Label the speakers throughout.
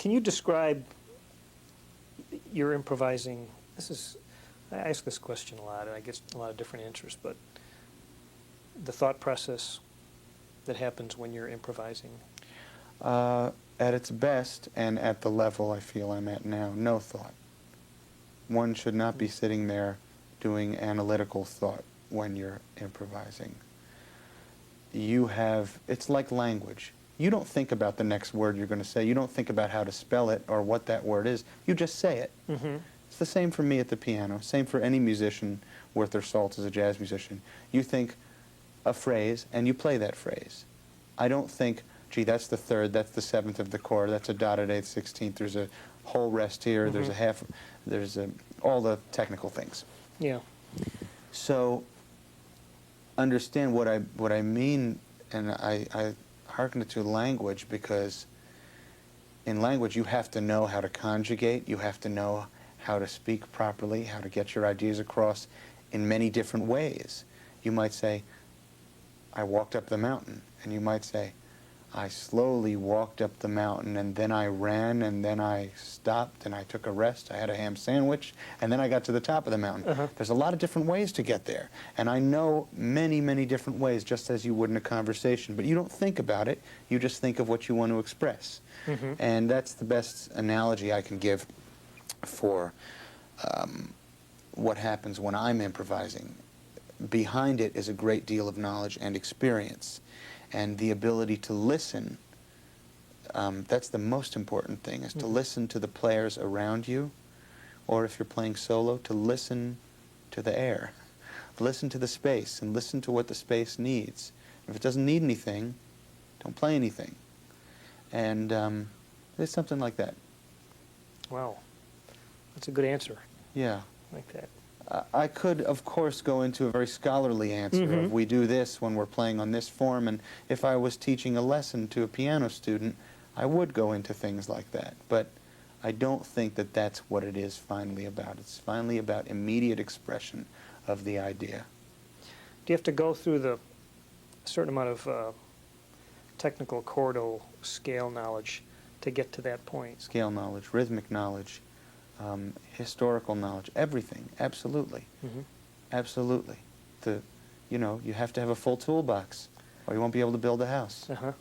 Speaker 1: Can you describe your improvising? I ask this question a lot, and I get a lot of different answers, but the thought process that happens when you're improvising?
Speaker 2: At its best, and at the level I feel I'm at now, no thought. One should not be sitting there doing analytical thought when you're improvising. It's like language. You don't think about the next word you're going to say. You don't think about how to spell it or what that word is. You just say it.
Speaker 1: Mm-hmm.
Speaker 2: It's the same for me at the piano, same for any musician worth their salt as a jazz musician. You think a phrase and you play that phrase. I don't think, gee, that's the third, that's the seventh of the chord, that's a dotted eighth, 16th, there's a whole rest here,
Speaker 1: Mm-hmm.
Speaker 2: there's a half, there's all the technical things.
Speaker 1: Yeah.
Speaker 2: So understand what I mean, and I hearken to language, because in language you have to know how to conjugate, you have to know how to speak properly, how to get your ideas across in many different ways. You might say, I walked up the mountain, and you might say, I slowly walked up the mountain, and then I ran, and then I stopped, and I took a rest, I had a ham sandwich, and then I got to the top of the mountain.
Speaker 1: Uh-huh.
Speaker 2: There's a lot of different ways to get there, and I know many, many different ways, just as you would in a conversation, but you don't think about it, you just think of what you want to express.
Speaker 1: Mm-hmm.
Speaker 2: And that's the best analogy I can give for what happens when I'm improvising. Behind it is a great deal of knowledge and experience, and the ability to listen. That's the most important thing, is to listen to the players around you, or if you're playing solo, to listen to the air. Listen to the space, and listen to what the space needs. If it doesn't need anything, don't play anything. And it's something like that.
Speaker 1: Wow. That's a good answer.
Speaker 2: Yeah.
Speaker 1: Like that.
Speaker 2: I could, of course, go into a very scholarly answer
Speaker 1: Mm-hmm.
Speaker 2: of we do this when we're playing on this form, and if I was teaching a lesson to a piano student, I would go into things like that. But I don't think that that's what it is finally about. It's finally about immediate expression of the idea.
Speaker 1: Do you have to go through the certain amount of technical chordal scale knowledge to get to that point?
Speaker 2: Scale knowledge, rhythmic knowledge, historical knowledge, everything, absolutely.
Speaker 1: Mm-hmm.
Speaker 2: Absolutely. You have to have a full toolbox, or you won't be able to build a house.
Speaker 1: Uh-huh.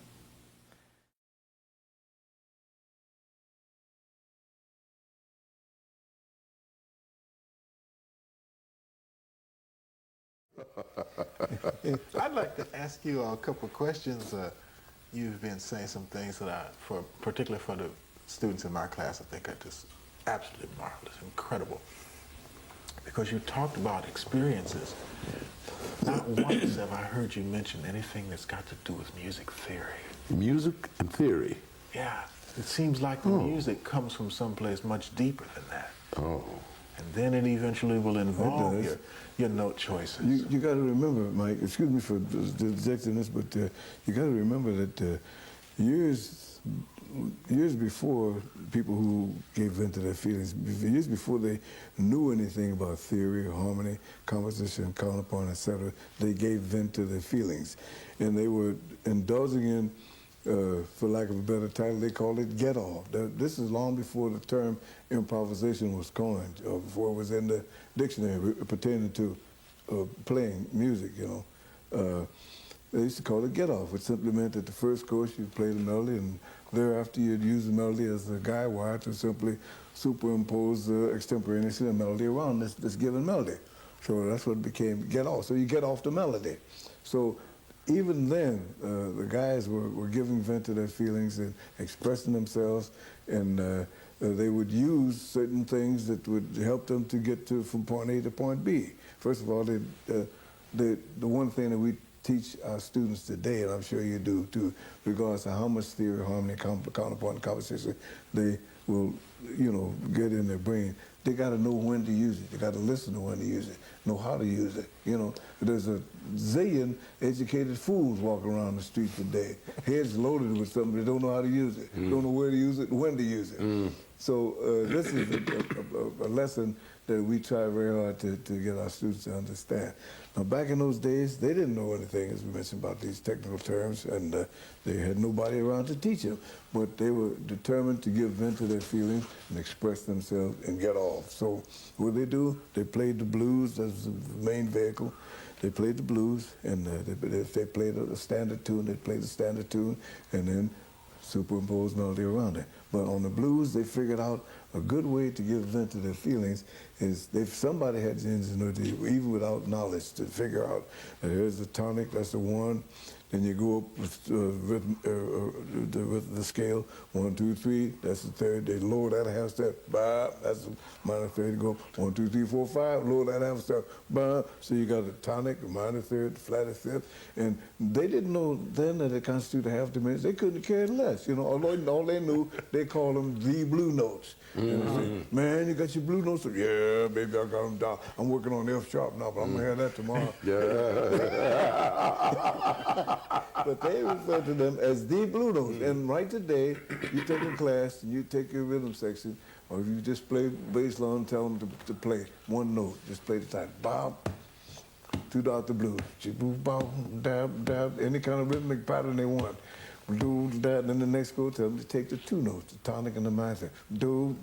Speaker 3: I'd like to ask you a couple of questions. You've been saying some things that particularly for the students in my class, I think are just absolutely marvelous, incredible. Because you talked about experiences. Not once have I heard you mention anything that's got to do with music theory.
Speaker 4: Music and theory.
Speaker 3: Yeah, it seems like the music comes from someplace much deeper than that.
Speaker 4: Oh.
Speaker 3: And then it eventually will involve your note choices.
Speaker 5: You got to remember, Mike, excuse me for dissecting this, but you got to remember that years before people who gave vent to their feelings, years before they knew anything about theory, harmony, composition, counterpoint, etc., they gave vent to their feelings. And they were indulging in, for lack of a better title, they called it get-off. This is long before the term improvisation was coined, or before it was in the dictionary pertaining to playing music, you know. They used to call it get-off, which simply meant that the first course you played the melody, and thereafter you'd use the melody as a guide wire to simply superimpose extemporaneously a melody around this given melody. So that's what became get-off. So you get off the melody. So even then, the guys were giving vent to their feelings and expressing themselves, and they would use certain things that would help them to get from point A to point B. First of all, the one thing that we teach our students today, and I'm sure you do too, regards to how much theory, harmony, counterpoint, and composition they will, get in their brain. They got to know when to use it. They got to listen to when to use it, know how to use it. There's a zillion educated fools walking around the street today, heads loaded with something, they don't know how to use it, don't know where to use it, when to use it. So this is a lesson that we try very hard to get our students to understand. Now, back in those days, they didn't know anything, as we mentioned, about these technical terms, and They had nobody around to teach them, but they were determined to give vent to their feelings and express themselves and get off. So what they do, they played the blues as the main vehicle. They played the blues, and if they played a standard tune, they played the standard tune, and then superimpose melody around it. But on the blues, they figured out a good way to give vent to their feelings is if somebody had the ingenuity, even without knowledge, to figure out that here's the tonic, that's the one, then you go up with the scale, 1, 2, 3, that's the third. They lower that a half step, bah, that's the minor third. You go 1, 2, 3, 4, 5, lower that half step, bah. So you got a tonic, a minor third, flatter fifth, and they didn't know then that it constituted a half diminished. They couldn't care less, you know. All they knew, they called them the blue notes. And they say, man, you got your blue notes? Yeah, baby, I got them down. I'm working on F sharp now, but I'm gonna have that tomorrow. But they refer to them as the blue notes. And right today, you take a class and you take your rhythm section, or if you just play bass line, tell them to play one note. Just play the time. Bob, to Dr. Blues. Bob, dab, dab, any kind of rhythmic pattern they want. Do that, and then the next go tell them to take the two notes, the tonic and the minor. Do,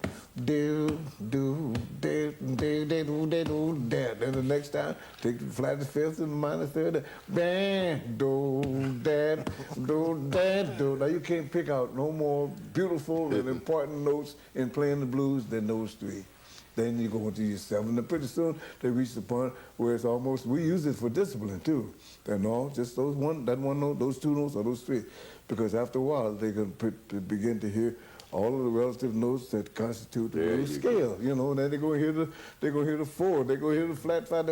Speaker 5: do, do, do, do, do, do, do, that. Then the next time, take the flat fifth and the minor third. Bang, do, that, do, that, do. Now you can't pick out no more beautiful and important notes in playing the blues than those three. Then you go into your seven, and pretty soon they reach the point where it's almost, we use it for discipline too. And all, just that one note, those two notes, or those three. Because after a while, they're going to begin to hear all of the relative notes that constitute the blues scale, you know. And then they're going to hear the four, they're going to hear the flat five.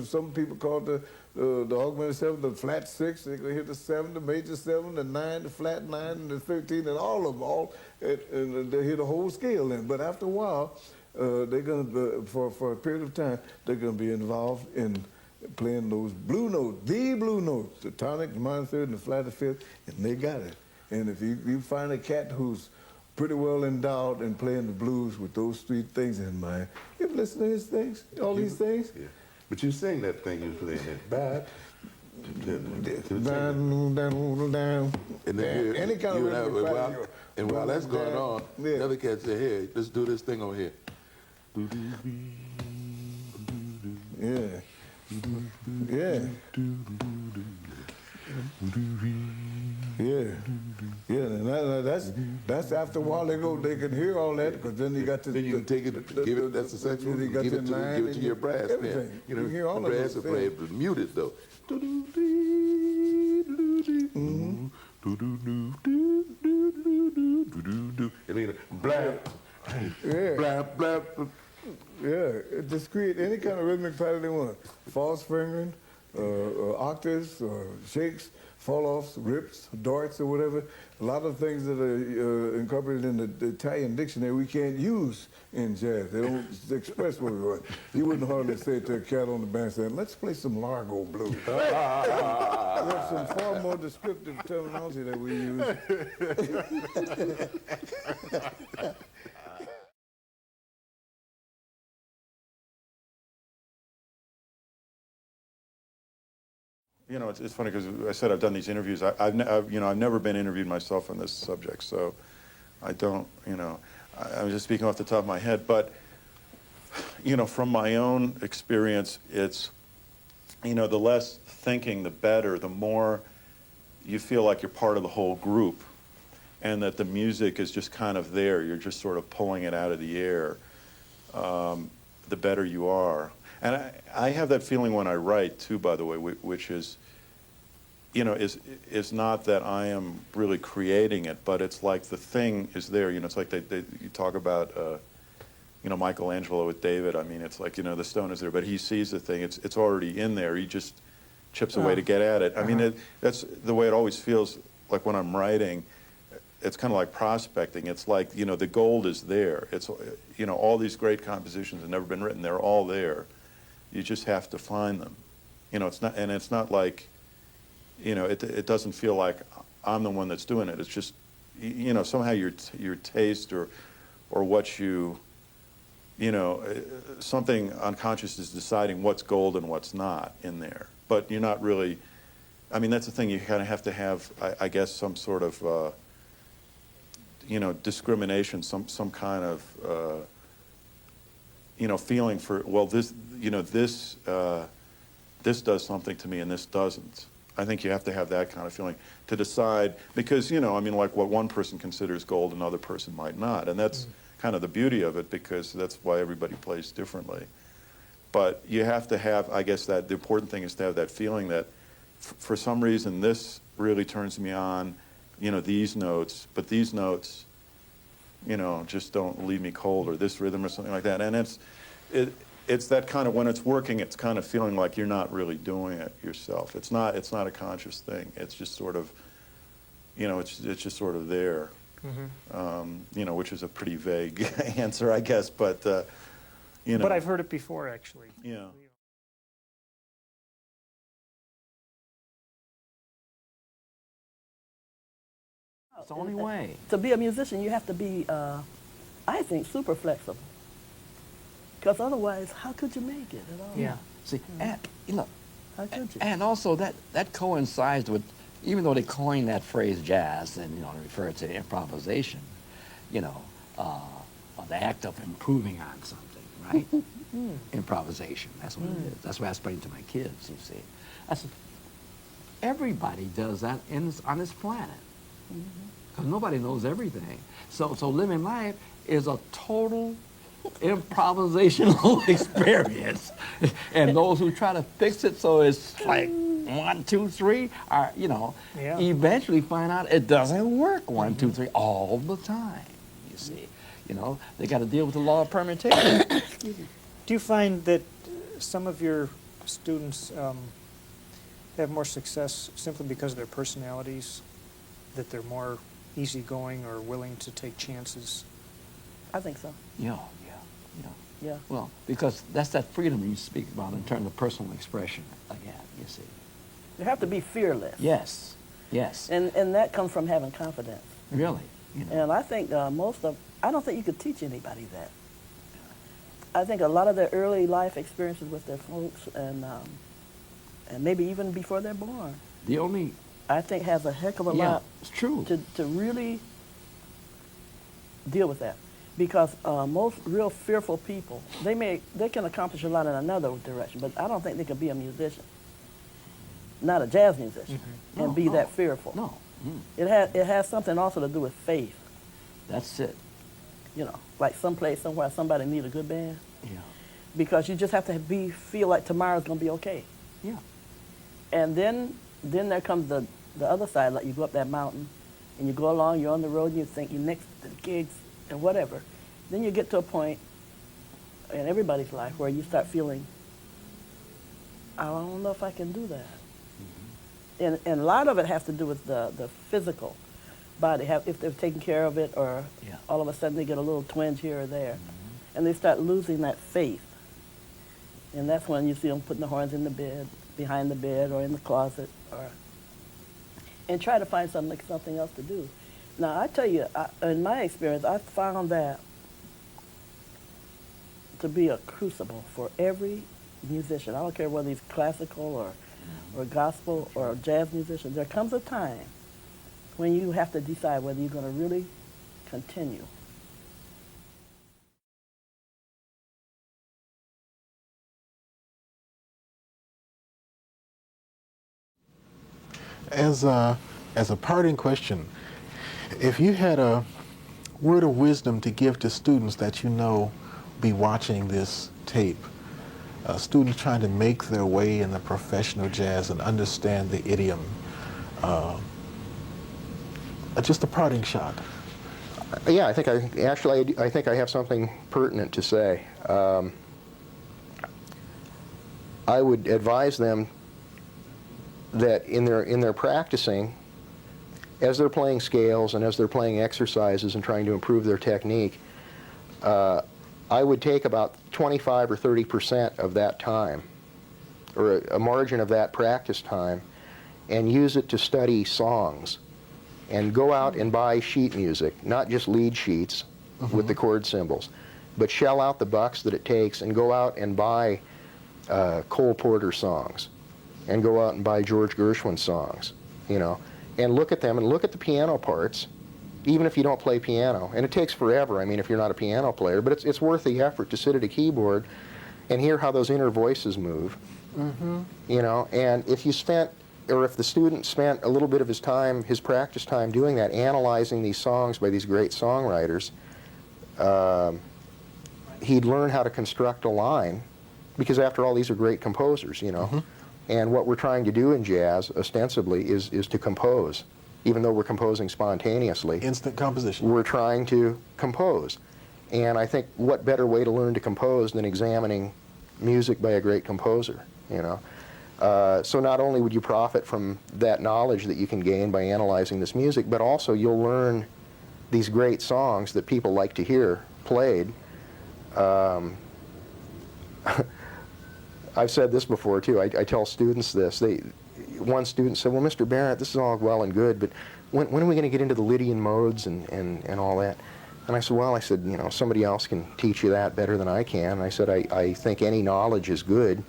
Speaker 5: Some people call the augmented seven the flat six. They're going to hear the seven, the major seven, the nine, the flat nine, and the 13, and all of them. And they hear the whole scale then. But after a while, they're going to, for a period of time, they're going to be involved in playing those blue notes, the blue notes, the tonic, the minor third, and the flatter fifth, and they got it. And if you find a cat who's pretty well endowed in playing the blues with those three things in mind, you ever listen to his things, all these things?
Speaker 4: Yeah. But you sing that thing you playing that bad.
Speaker 5: And then any kind of rhythmic pattern.
Speaker 4: And while that's going on,
Speaker 5: yeah.
Speaker 4: another cat said, hey, let's do this thing over here.
Speaker 5: Yeah. Yeah. Yeah. Yeah. And that's after a while they can hear all that, because then you got to
Speaker 4: then you can take it, give it. That's the section.
Speaker 5: You got
Speaker 4: give it to your brass man.
Speaker 5: Everything.
Speaker 4: You know,
Speaker 5: You hear all
Speaker 4: the
Speaker 5: of
Speaker 4: brass
Speaker 5: those
Speaker 4: will play
Speaker 5: things.
Speaker 4: it muted though. And then blah,
Speaker 5: Yeah.
Speaker 4: blah, blah.
Speaker 5: Yeah, just create any kind of rhythmic pattern they want. False fingering, octaves, shakes, fall-offs, rips, darts, or whatever. A lot of things that are incorporated in the Italian dictionary we can't use in jazz. They don't express what we want. You wouldn't hardly say to a cat on the bandstand, let's play some Largo blues. There's some far more descriptive terminology that we use.
Speaker 6: You know, it's funny because I said I've done these interviews. I've never been interviewed myself on this subject, so I don't, I'm just speaking off the top of my head. But, from my own experience, it's, the less thinking, the better, the more you feel like you're part of the whole group, and that the music is just kind of there. You're just sort of pulling it out of the air. The better you are. And I have that feeling when I write too, by the way, which is, is not that I am really creating it, but it's like the thing is there. It's like you talk about, Michelangelo with David. I mean, it's like, the stone is there, but he sees the thing. It's already in there. He just chips away to get at it. I mean, that's the way it always feels like when I'm writing. It's kind of like prospecting. It's like, the gold is there. It's, all these great compositions have never been written. They're all there. You just have to find them. It's not like, it doesn't feel like I'm the one that's doing it. It's just, somehow your taste or what something unconscious is deciding what's gold and what's not in there. But you're not really, I mean, that's the thing. You kind of have to have, I guess, some sort of, discrimination, some kind of, feeling for, well, this, this does something to me and this doesn't. I think you have to have that kind of feeling to decide, because, like what one person considers gold, another person might not. And that's kind of the beauty of it, because that's why everybody plays differently. But you have to have, I guess, that the important thing is to have that feeling that for some reason this really turns me on, these notes, but these notes, just don't leave me cold, or this rhythm or something like that. And it's that kind of, when it's working, it's kind of feeling like you're not really doing it yourself. It's not a conscious thing. It's just sort of, it's just sort of there. Which is a pretty vague answer, I guess, but
Speaker 1: But I've heard it before, actually.
Speaker 6: Yeah.
Speaker 7: It's the only way.
Speaker 8: To be a musician, you have to be, I think, super flexible. Because otherwise, how could you make it at all?
Speaker 7: Yeah. See, and,
Speaker 8: How could you?
Speaker 7: and also that coincides with, even though they coined that phrase jazz and, refer to improvisation, the act of improving on something, right? Improvisation, that's what it is. That's what I explain to my kids, you see. I said, everybody does that on this planet. Because nobody knows everything. So living life is a total improvisational experience. And those who try to fix it so it's like 1, 2, 3 are, eventually find out it doesn't work 1, 2, 3 all the time, you see. They got to deal with the law of permutation.
Speaker 1: Do you find that some of your students have more success simply because of their personalities, that they're more easygoing or willing to take chances?
Speaker 8: I think so.
Speaker 7: Yeah.
Speaker 8: Yeah.
Speaker 7: Well, because that's that freedom you speak about in terms of personal expression again, you see.
Speaker 8: You have to be fearless.
Speaker 7: Yes.
Speaker 8: And that comes from having confidence.
Speaker 7: Really.
Speaker 8: And I think I don't think you could teach anybody that. I think a lot of their early life experiences with their folks and maybe even before they're born,
Speaker 7: The only,
Speaker 8: I think has a heck of a
Speaker 7: yeah,
Speaker 8: lot
Speaker 7: it's true.
Speaker 8: to really deal with that. Because most real fearful people, they can accomplish a lot in another direction, but I don't think they can be a musician, not a jazz musician, and be that fearful.
Speaker 7: No.
Speaker 8: It has something also to do with faith.
Speaker 7: That's it.
Speaker 8: Like someplace, somewhere, somebody need a good band.
Speaker 7: Yeah.
Speaker 8: Because you just have to feel like tomorrow's going to be okay.
Speaker 7: Yeah.
Speaker 8: And then there comes the other side, like you go up that mountain, and you go along, you're on the road, and you think you're next to the gigs and whatever. Then you get to a point in everybody's life where you start feeling, I don't know if I can do that. And a lot of it has to do with the physical body, if they're taking care of it, or all of a sudden they get a little twinge here or there. And they start losing that faith. And that's when you see them putting the horns in the bed, behind the bed, or in the closet, and try to find something else to do. Now, I tell you, in my experience, I found that to be a crucible for every musician. I don't care whether he's classical or gospel or jazz musician. There comes a time when you have to decide whether you're going to really continue.
Speaker 3: As a parting question, if you had a word of wisdom to give to students that be watching this tape, students trying to make their way in the professional jazz and understand the idiom, just a parting shot.
Speaker 9: Yeah, I think I have something pertinent to say. I would advise them that in their practicing, as they're playing scales and as they're playing exercises and trying to improve their technique, I would take about 25 or 30% of that time, or a margin of that practice time, and use it to study songs. And go out and buy sheet music, not just lead sheets with the chord symbols, but shell out the bucks that it takes and go out and buy Cole Porter songs and go out and buy George Gershwin songs, you know, and look at them and look at the piano parts, even if you don't play piano. And it takes forever, I mean, if you're not a piano player, but it's worth the effort to sit at a keyboard and hear how those inner voices move, you know. And if you spent, or if the student spent a little bit of his time, his practice time doing that, analyzing these songs by these great songwriters, he'd learn how to construct a line, because after all, these are great composers, you know. And what we're trying to do in jazz, ostensibly, is to compose. Even though we're composing spontaneously,
Speaker 3: Instant composition.
Speaker 9: we're trying to compose. And I think what better way to learn to compose than examining music by a great composer, you know. So not only would you profit from that knowledge that you can gain by analyzing this music, but also you'll learn these great songs that people like to hear played. I've said this before too. I tell students this. One student said, "Well, Mr. Barrett, this is all well and good, but when are we going to get into the Lydian modes and all that?" And I said, "Well, I said, you know, somebody else can teach you that better than I can." And I said, I think any knowledge is good.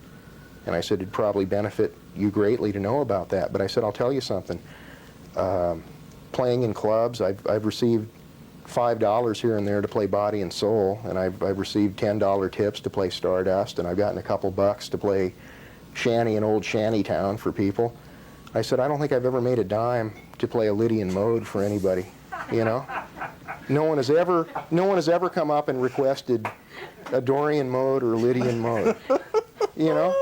Speaker 9: And I said, it'd probably benefit you greatly to know about that. But I said, I'll tell you something. Playing in clubs, I've received $5 here and there to play Body and Soul, and I've received $10 tips to play Stardust, and I've gotten a couple bucks to play Shanty and Old Shantytown for people. I said, I don't think I've ever made a dime to play a Lydian mode for anybody, you know? No one has ever come up and requested a Dorian mode or a Lydian mode, you know?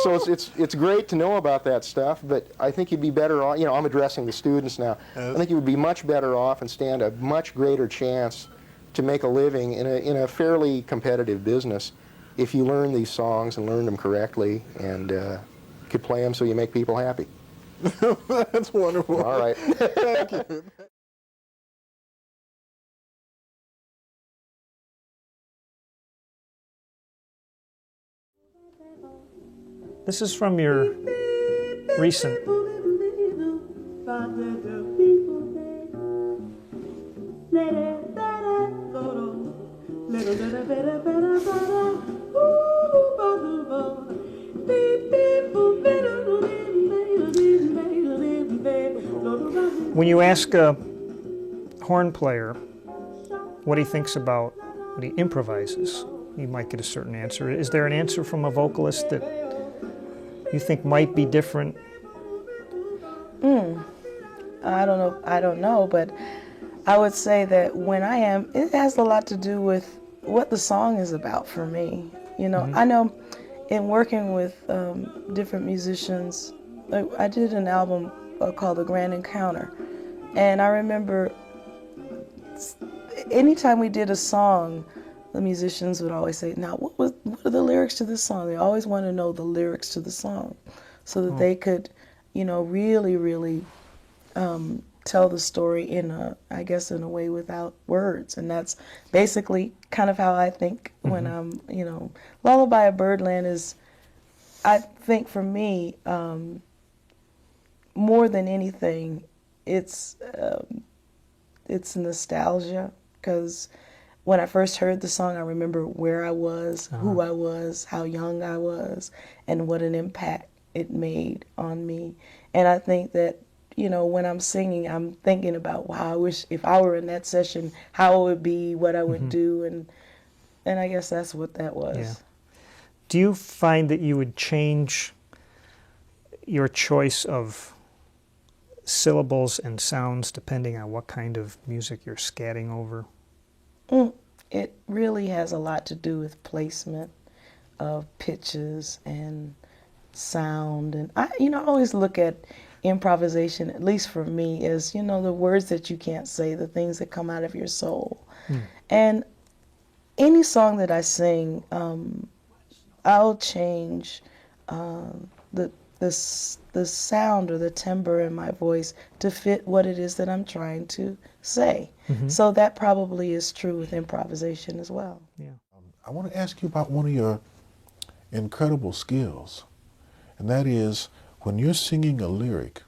Speaker 9: So it's great to know about that stuff, but I think you'd be better off, you know, I'm addressing the students now. I think you would be much better off and stand a much greater chance to make a living in a fairly competitive business if you learn these songs and learn them correctly and could play them so you make people happy.
Speaker 3: That's wonderful.
Speaker 9: All right.
Speaker 3: Thank you.
Speaker 1: This is from your recent. When you ask a horn player what he thinks about what he improvises, you might get a certain answer. Is there an answer from a vocalist that you think might be different?
Speaker 10: I don't know, but I would say that when I am, it has a lot to do with what the song is about for me. You know, I know in working with different musicians, I did an album called The Grand Encounter, and I remember anytime we did a song, the musicians would always say, now what are the lyrics to this song? They always want to know the lyrics to the song so that they could, you know, really tell the in a way without words. And that's basically kind of how I think when I'm, you know, Lullaby of Birdland is, I think for me, more than anything, it's nostalgia, because when I first heard the song, I remember where I was, who I was, how young I was, and what an impact it made on me. And I think that, you know, when I'm singing, I'm thinking about, wow, I wish if I were in that session, how it would be, what I would do, and I guess that's what that was.
Speaker 1: Yeah. Do you find that you would change your choice of syllables and sounds depending on what kind of music you're scatting over?
Speaker 10: It really has a lot to do with placement of pitches and sound. And I always look at improvisation, at least for me, as, you know, the words that you can't say, the things that come out of your soul. And any song that I sing, I'll change the sound or the timbre in my voice to fit what it is that I'm trying to say. So that probably is true with improvisation as well.
Speaker 1: Yeah.
Speaker 3: I want to ask you about one of your incredible skills, and that is when you're singing a lyric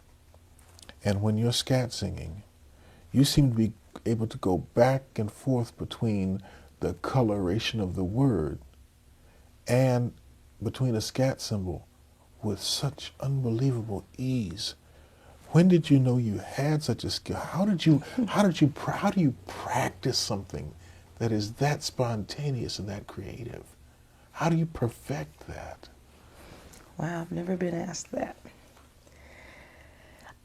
Speaker 3: and when you're scat singing, you seem to be able to go back and forth between the coloration of the word and between a scat symbol. with such unbelievable ease. When did you know you had such a skill? How do you practice something that is that spontaneous and that creative? How do you perfect that?
Speaker 10: Wow, I've never been asked that.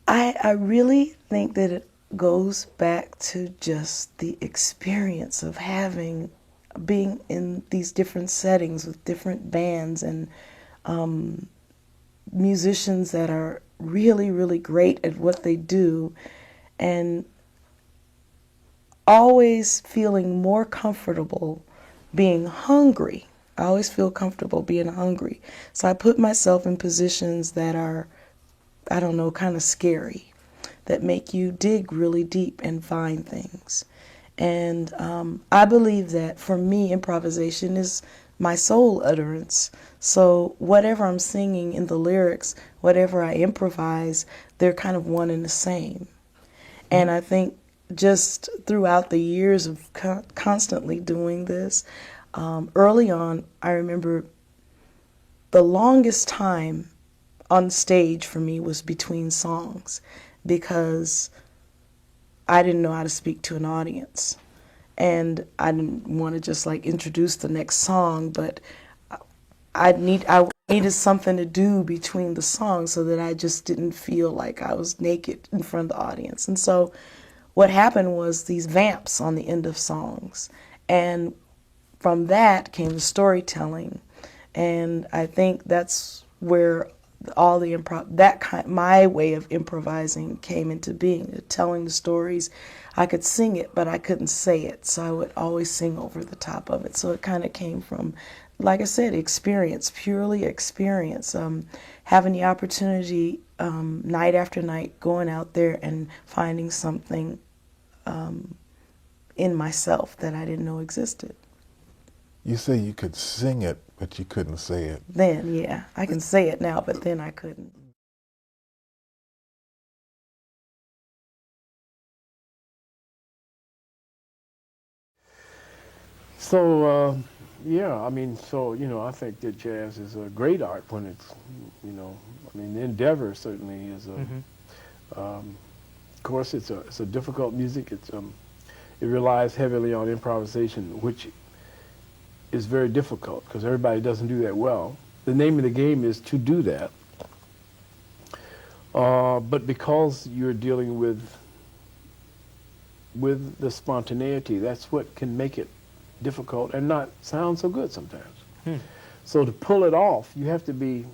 Speaker 10: I really think that it goes back to just the experience of being in these different settings with different bands and musicians that are really, really great at what they do, and always feeling more comfortable being hungry. I always feel comfortable being hungry. So I put myself in positions that are, I don't know, kind of scary, that make you dig really deep and find things. And I believe that for me, improvisation is my soul utterance. So whatever I'm singing in the lyrics, whatever I improvise, they're kind of one and the same. And I think just throughout the years of constantly doing this, early on, I remember the longest time on stage for me was between songs, because I didn't know how to speak to an audience. And I didn't want to just like introduce the next song, but I needed something to do between the songs so that I just didn't feel like I was naked in front of the audience. And so what happened was these vamps on the end of songs. And from that came the storytelling. And I think that's where all the my way of improvising came into being, telling the stories. I could sing it, but I couldn't say it, so I would always sing over the top of it. So it kind of came from, like I said, experience, purely experience, having the opportunity night after night, going out there and finding something in myself that I didn't know existed.
Speaker 3: You say you could sing it, but you couldn't say it.
Speaker 10: Then, yeah, I can say it now, but then I couldn't.
Speaker 11: So, yeah, I mean, so, you know, I think that jazz is a great art when it's, you know, I mean, the endeavor certainly is a, of course, it's a difficult music. It relies heavily on improvisation, which is very difficult because everybody doesn't do that well. The name of the game is to do that. But because you're dealing with the spontaneity, that's what can make it difficult and not sound so good sometimes. So to pull it off, you have to be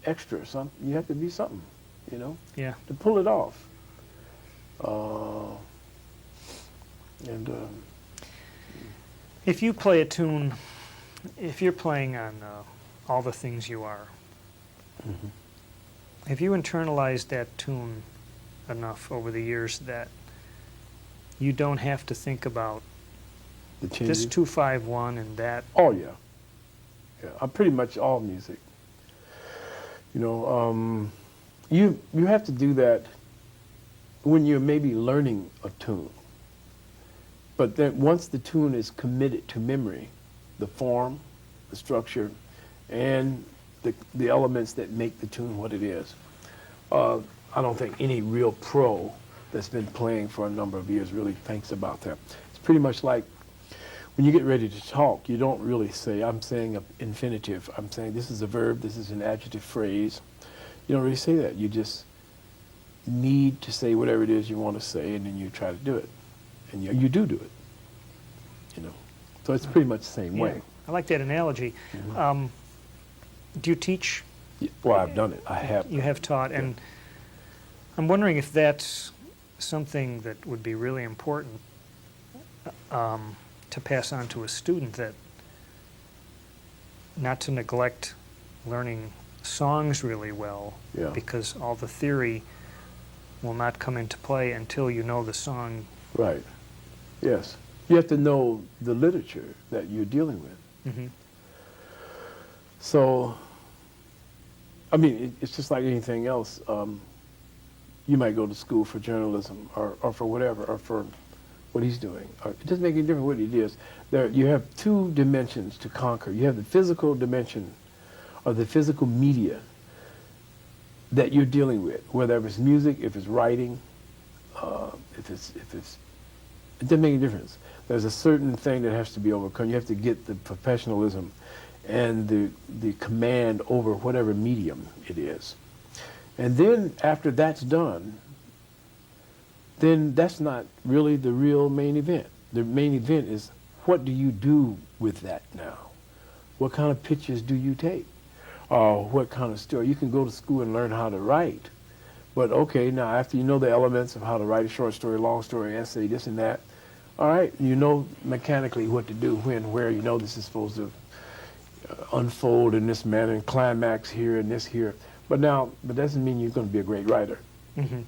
Speaker 11: extra. You have to be something, you know.
Speaker 1: Yeah.
Speaker 11: To pull it off.
Speaker 1: If you play a tune, if you're playing on All the Things You Are, have you internalized that tune enough over the years that you don't have to think about this 2-5-1 and that?
Speaker 11: Oh yeah, yeah. I'm pretty much all music. You know, you have to do that when you're maybe learning a tune. But then once the tune is committed to memory, the form, the structure, and the elements that make the tune what it is, I don't think any real pro that's been playing for a number of years really thinks about that. It's pretty much like when you get ready to talk, you don't really say, I'm saying an infinitive. I'm saying this is a verb, this is an adjective phrase. You don't really say that. You just need to say whatever it is you want to say, and then you try to do it. And you do it, you know. So it's pretty much the same way.
Speaker 1: I like that analogy. Do you teach?
Speaker 11: Well, I've done it. I have.
Speaker 1: You have taught, and I'm wondering if that's something that would be really important to pass on to a student, that not to neglect learning songs really well, because all the theory will not come into play until you know the song.
Speaker 11: Right. Yes. You have to know the literature that you're dealing with. So, I mean, it's just like anything else. You might go to school for journalism or for whatever, or for what he's doing. It doesn't make any difference what it is. You have two dimensions to conquer. You have the physical dimension, or the physical media, that you're dealing with, whether it's music, if it's writing, if it's, it doesn't make any difference. There's a certain thing that has to be overcome. You have to get the professionalism and the command over whatever medium it is. And then after that's done, then that's not really the real main event. The main event is, what do you do with that now? What kind of pictures do you take? What kind of story? You can go to school and learn how to write, but okay, now after you know the elements of how to write a short story, long story, essay, this and that, all right, you know mechanically what to do, when, where, you know this is supposed to unfold in this manner and climax here and this here. But now, that doesn't mean you're going to be a great writer.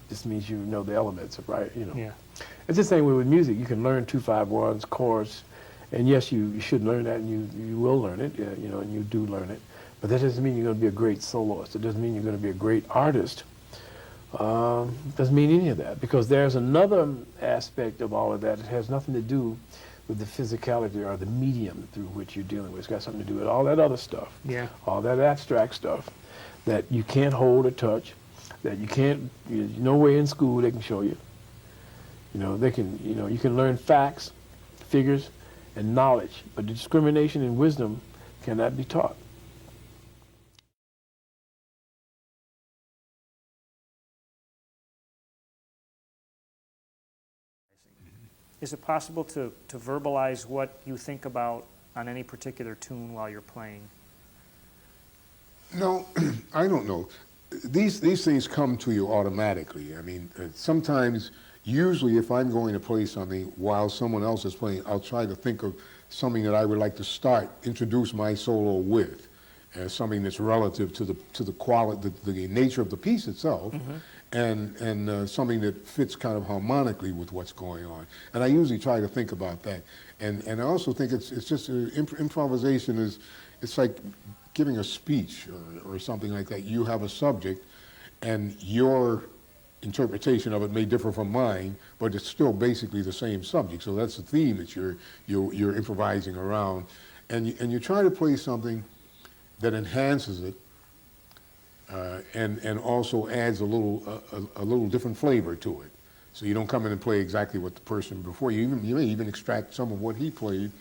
Speaker 11: Just means you know the elements of writing, you know.
Speaker 1: Yeah.
Speaker 11: It's the same way with music. You can learn 2-5-1s, chords, and yes, you should learn that, and you will learn it, you know, and you do learn it. But that doesn't mean you're going to be a great soloist. It doesn't mean you're going to be a great artist. Doesn't mean any of that, because there's another aspect of all of that. It has nothing to do with the physicality or the medium through which you're dealing with. It's got something to do with all that other stuff, all that abstract stuff that you can't hold or touch, that you can't, no way in school they can show you. You know, they can, you know, you can learn facts, figures, and knowledge, but discrimination and wisdom cannot be taught.
Speaker 1: Is it possible to verbalize what you think about on any particular tune while you're playing?
Speaker 4: No, I don't know. These things come to you automatically. I mean, sometimes, usually if I'm going to play something while someone else is playing, I'll try to think of something that I would like to introduce my solo with, something that's relative to the quality, the nature of the piece itself, and something that fits kind of harmonically with what's going on. And I usually try to think about that. And I also think it's just improvisation is, it's like giving a speech or something like that. You have a subject, and your interpretation of it may differ from mine, but it's still basically the same subject. So that's the theme that you're improvising around, and you try to play something that enhances it, and also adds a little different flavor to it. So you don't come in and play exactly what the person before you. You may even extract some of what he played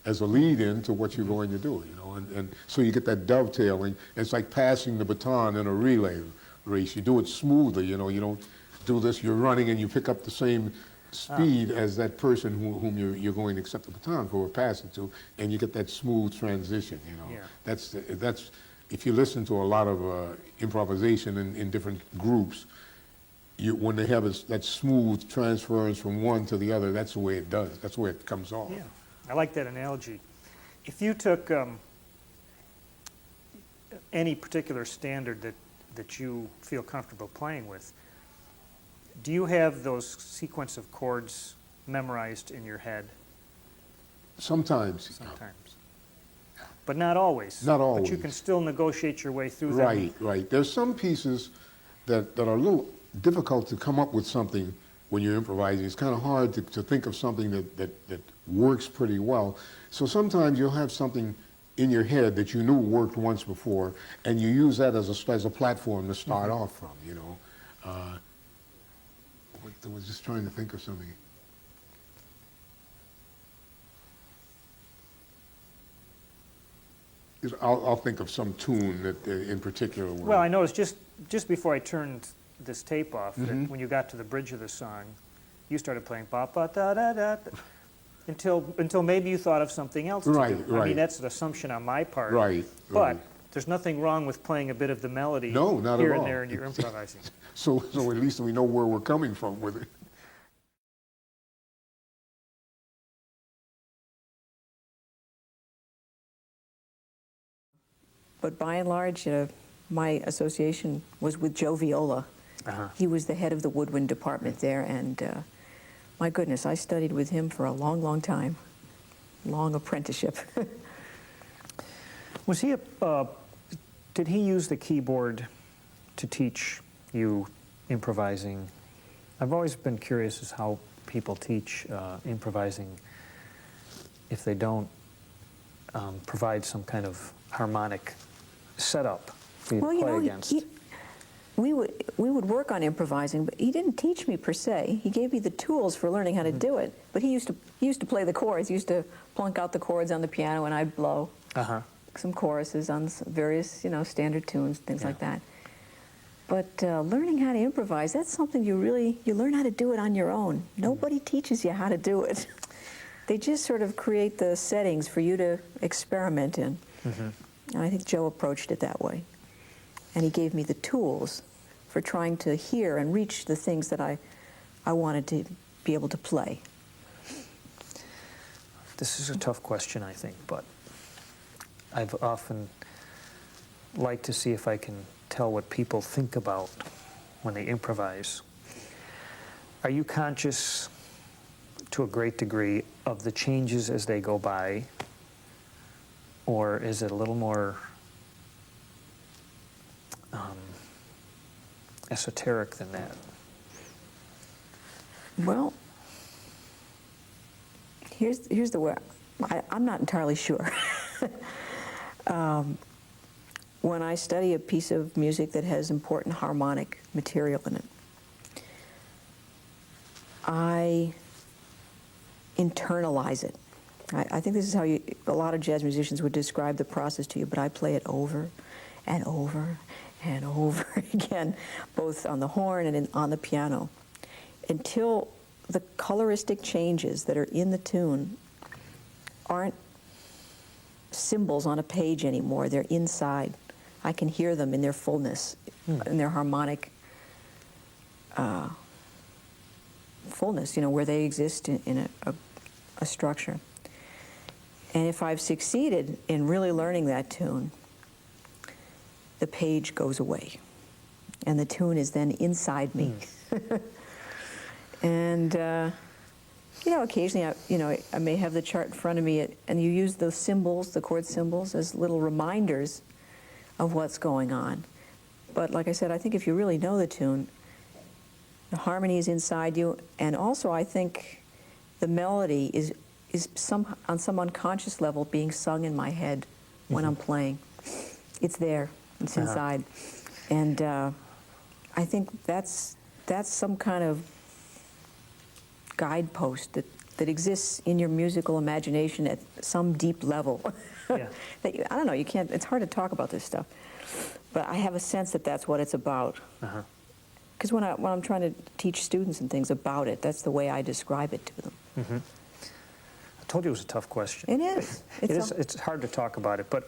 Speaker 4: as a lead-in to what you're going to do, you know, and so you get that dovetailing. It's like passing the baton in a relay race. You do it smoothly, you know. You don't do this. You're running and you pick up the same speed as that person whom you're going to accept the baton for or pass it to, and you get that smooth transition, you know. That's if you listen to a lot of improvisation in different groups, when they have that smooth transference from one to the other, that's the way it does. That's the way it comes off.
Speaker 1: Yeah, I like that analogy. If you took any particular standard that you feel comfortable playing with, do you have those sequence of chords memorized in your head?
Speaker 4: Sometimes.
Speaker 1: Sometimes. But not always.
Speaker 4: Not always.
Speaker 1: But you can still negotiate your way through them.
Speaker 4: Right, right. There's some pieces that are a little difficult to come up with something when you're improvising. It's kind of hard to think of something that works pretty well. So sometimes you'll have something in your head that you knew worked once before, and you use that as a platform to start off from, you know. I was just trying to think of something. I'll think of some tune that in particular.
Speaker 1: Well, I noticed just before I turned this tape off, that when you got to the bridge of the song, you started playing ba ba da da da, until maybe you thought of something else to do. I mean, that's an assumption on my part.
Speaker 4: Right.
Speaker 1: But there's nothing wrong with playing a bit of the melody
Speaker 4: here
Speaker 1: and there, and you're improvising.
Speaker 4: So at least we know where we're coming from with it.
Speaker 12: But by and large, my association was with Joe Viola. He was the head of the woodwind department there, and my goodness, I studied with him for a long, long time. Long apprenticeship.
Speaker 1: Was he did he use the keyboard to teach you improvising? I've always been curious as how people teach improvising if they don't provide some kind of harmonic setup for you to play against.
Speaker 12: we would work on improvising, but he didn't teach me per se. He gave me the tools for learning how to do it. But he used to play the chords. He used to plunk out the chords on the piano, and I'd blow some choruses on various, standard tunes, things like that. But learning how to improvise, that's something you learn how to do it on your own. Nobody teaches you how to do it. They just sort of create the settings for you to experiment in. And I think Joe approached it that way. And he gave me the tools for trying to hear and reach the things that I wanted to be able to play.
Speaker 1: This is a tough question, I think, but I've often liked to see if I can tell what people think about when they improvise. Are you conscious, to a great degree, of the changes as they go by, or is it a little more esoteric than that?
Speaker 12: Well, here's the way. I'm not entirely sure. When I study a piece of music that has important harmonic material in it, I internalize it. I think this is how a lot of jazz musicians would describe the process to you, but I play it over and over and over again, both on the horn and on the piano, until the coloristic changes that are in the tune aren't symbols on a page anymore. They're inside. I can hear them in their fullness, in their harmonic fullness, where they exist in a structure. And if I've succeeded in really learning that tune, the page goes away, and the tune is then inside me. And occasionally, I may have the chart in front of me, and you use those symbols, the chord symbols, as little reminders of what's going on. But like I said, I think if you really know the tune, the harmony is inside you, and also I think the melody is on some unconscious level being sung in my head when I'm playing. It's there. It's inside. And I think that's some kind of guidepost that exists in your musical imagination at some deep level. I don't know, it's hard to talk about this stuff, but I have a sense that that's what it's about. Because when I'm trying to teach students and things about it, that's the way I describe it to them.
Speaker 1: I told you it was a tough question.
Speaker 12: It is.
Speaker 1: It's hard to talk about it, but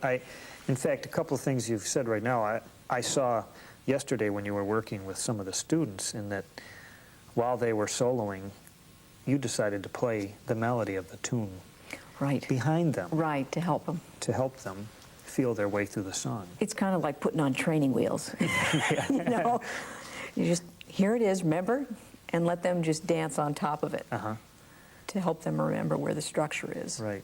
Speaker 1: in fact, a couple of things you've said right now, I saw yesterday when you were working with some of the students, in that while they were soloing, you decided to play the melody of the tune behind them.
Speaker 12: Right, to help them.
Speaker 1: To help them feel their way through the song.
Speaker 12: It's kind of like putting on training wheels. You just, here it is, remember, and let them just dance on top of it to help them remember where the structure is.
Speaker 1: Right.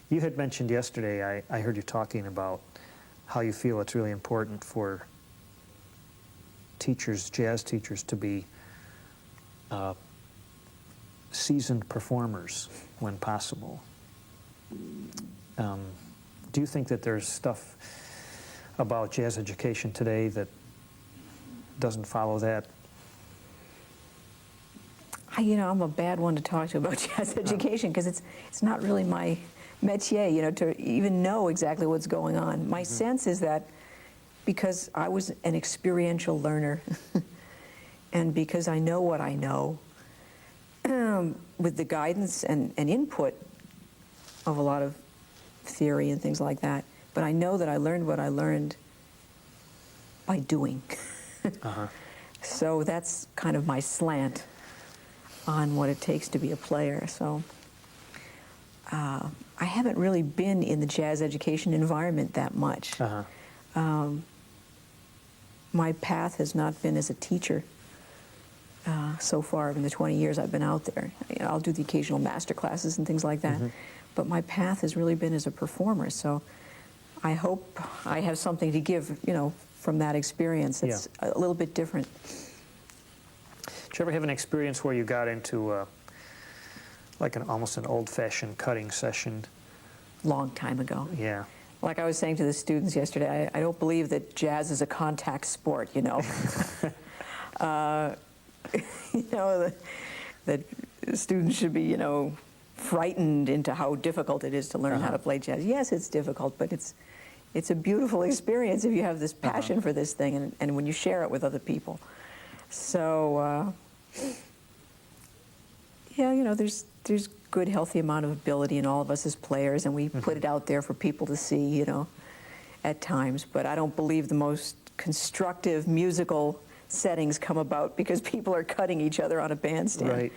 Speaker 1: You had mentioned yesterday, I heard you talking about how you feel it's really important for teachers, jazz teachers, to be seasoned performers when possible. Do you think that there's stuff about jazz education today that doesn't follow that?
Speaker 12: I'm a bad one to talk to about jazz education, because it's not really my métier, to even know exactly what's going on. My sense is that because I was an experiential learner and because I know what I know, with the guidance and input of a lot of theory and things like that, but I know that I learned what I learned by doing. So that's kind of my slant on what it takes to be a player. So I haven't really been in the jazz education environment that much. My path has not been as a teacher so far in the 20 years I've been out there. I'll do the occasional master classes and things like that, but my path has really been as a performer. So I hope I have something to give, from that experience. It's a little bit different.
Speaker 1: Did you ever have an experience where you got into like almost an old-fashioned cutting session?
Speaker 12: Long time ago.
Speaker 1: Yeah.
Speaker 12: Like I was saying to the students yesterday, I don't believe that jazz is a contact sport, you know. You know, that students should be, you know, frightened into how difficult it is to learn how to play jazz. Yes, it's difficult, but it's a beautiful experience if you have this passion for this thing and when you share it with other people. So, yeah, you know, there's good, healthy amount of ability in all of us as players, and we put it out there for people to see, you know, at times. But I don't believe the most constructive musical settings come about because people are cutting each other on a bandstand.
Speaker 1: Right.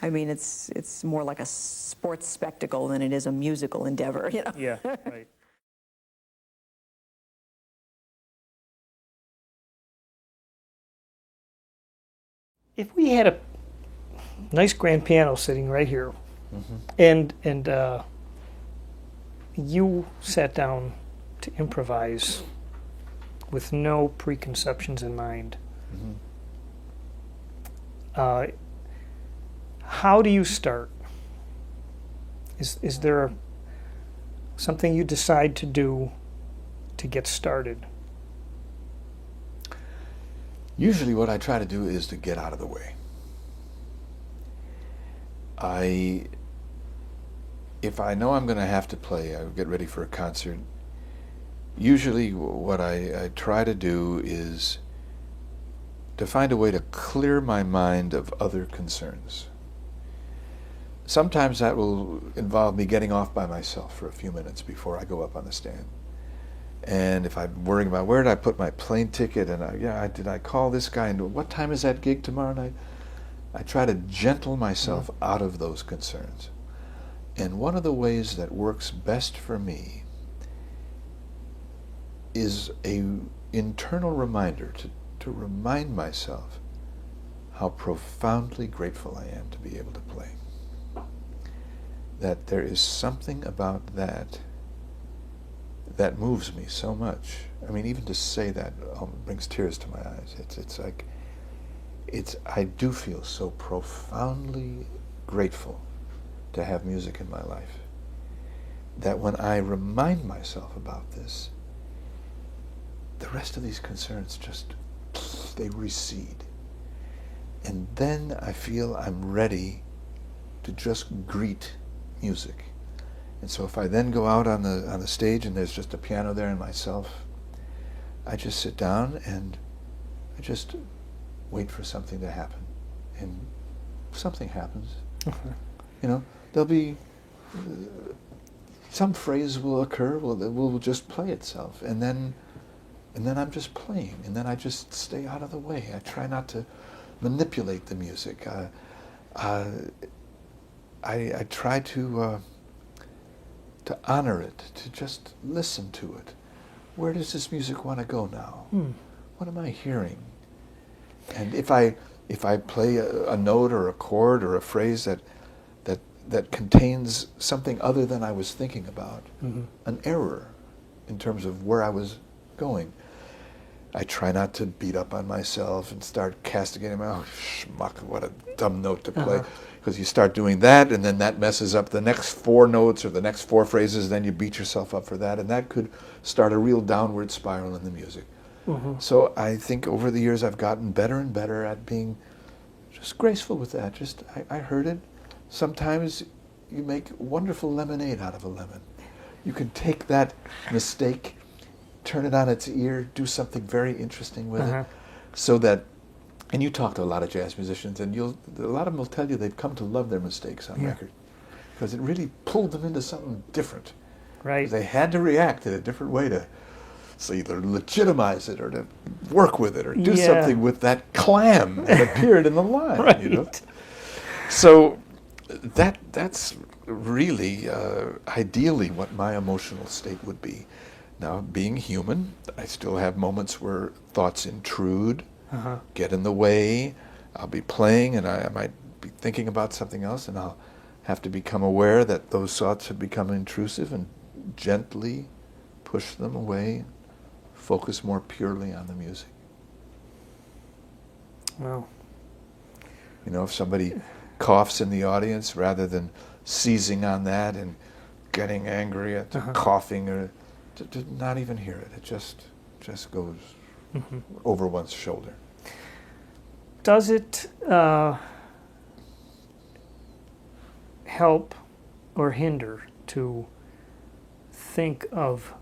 Speaker 12: I mean, it's more like a sports spectacle than it is a musical endeavor, you know.
Speaker 1: Yeah, right. If we had a nice grand piano sitting right here, and you sat down to improvise with no preconceptions in mind, how do you start? Is there something you decide to do to get started?
Speaker 6: Usually what I try to do is to get out of the way. If I know I'm going to have to play, I get ready for a concert. Usually what I try to do is to find a way to clear my mind of other concerns. Sometimes that will involve me getting off by myself for a few minutes before I go up on the stand. And if I'm worrying about where did I put my plane ticket, and did I call this guy, and what time is that gig tomorrow night? I try to gentle myself out of those concerns. And one of the ways that works best for me is an internal reminder to remind myself how profoundly grateful I am to be able to play. That there is something about that moves me so much. I mean, even to say that brings tears to my eyes. It's like, I do feel so profoundly grateful to have music in my life that when I remind myself about this, the rest of these concerns just, they recede. And then I feel I'm ready to just greet music. And so if I then go out on the stage and there's just a piano there and myself, I just sit down and I just wait for something to happen. And something happens. You know, there'll be, some phrase will occur, will just play itself. And then I'm just playing. And then I just stay out of the way. I try not to manipulate the music. I try to honor it, to just listen to it. Where does this music want to go now? What am I hearing? And if I play a note or a chord or a phrase that contains something other than I was thinking about, an error in terms of where I was going, I try not to beat up on myself and start castigating myself. Oh, schmuck, what a dumb note to play. Because you start doing that, and then that messes up the next 4 notes or the next 4 phrases, then you beat yourself up for that, and that could start a real downward spiral in the music. So I think over the years I've gotten better and better at being just graceful with that. Just, I heard it. Sometimes you make wonderful lemonade out of a lemon. You can take that mistake, turn it on its ear, do something very interesting with it, so that, and you talk to a lot of jazz musicians, and a lot of them will tell you they've come to love their mistakes on record, because it really pulled them into something different.
Speaker 1: Right.
Speaker 6: They had to react in a different way to either legitimize it or to work with it or do something with that clam that appeared in the line. You know? So that's really ideally what my emotional state would be. Now, being human, I still have moments where thoughts intrude, get in the way. I'll be playing and I might be thinking about something else, and I'll have to become aware that those thoughts have become intrusive and gently push them away, focus more purely on the music.
Speaker 1: Wow.
Speaker 6: You know, if somebody coughs in the audience, rather than seizing on that and getting angry at the coughing, or
Speaker 13: to not even hear it. It just goes over one's shoulder.
Speaker 1: Does it help or hinder to think of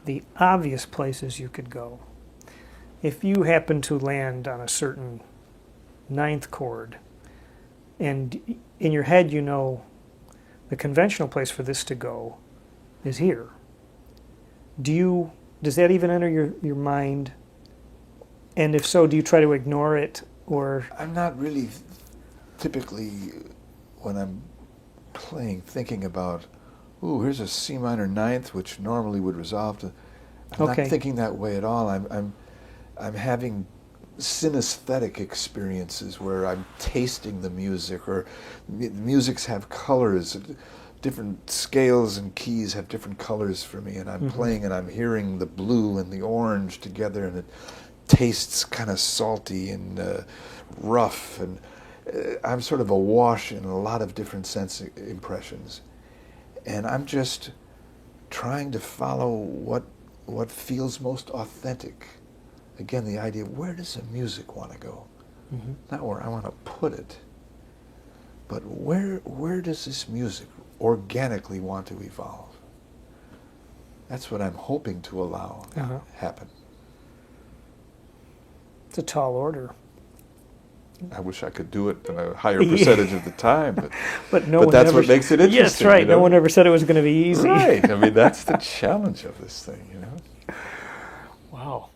Speaker 1: the obvious places you could go? If you happen to land on a certain ninth chord, and in your head you know the conventional place for this to go is here, does that even enter your mind? And if so, do you try to ignore it, or?
Speaker 13: I'm not really typically, when I'm playing, thinking about, ooh, here's a C minor ninth, which normally would resolve to. I'm not thinking that way at all. I'm having synesthetic experiences where I'm tasting the music, or musics have colors. Different scales and keys have different colors for me, and I'm playing and I'm hearing the blue and the orange together, and it tastes kind of salty and rough, and I'm sort of awash in a lot of different sense impressions, and I'm just trying to follow what feels most authentic. Again, the idea, where does the music want to go? Not where I want to put it, but where does this music organically want to evolve? That's what I'm hoping to allow happen.
Speaker 1: It's a tall order.
Speaker 13: I wish I could do it in a higher percentage of the time, but
Speaker 1: but
Speaker 13: that's what makes it interesting.
Speaker 1: Yes, right.
Speaker 13: You know?
Speaker 1: No one ever said it was going to be easy.
Speaker 13: Right. I mean, that's the challenge of this thing, you know.
Speaker 1: Wow.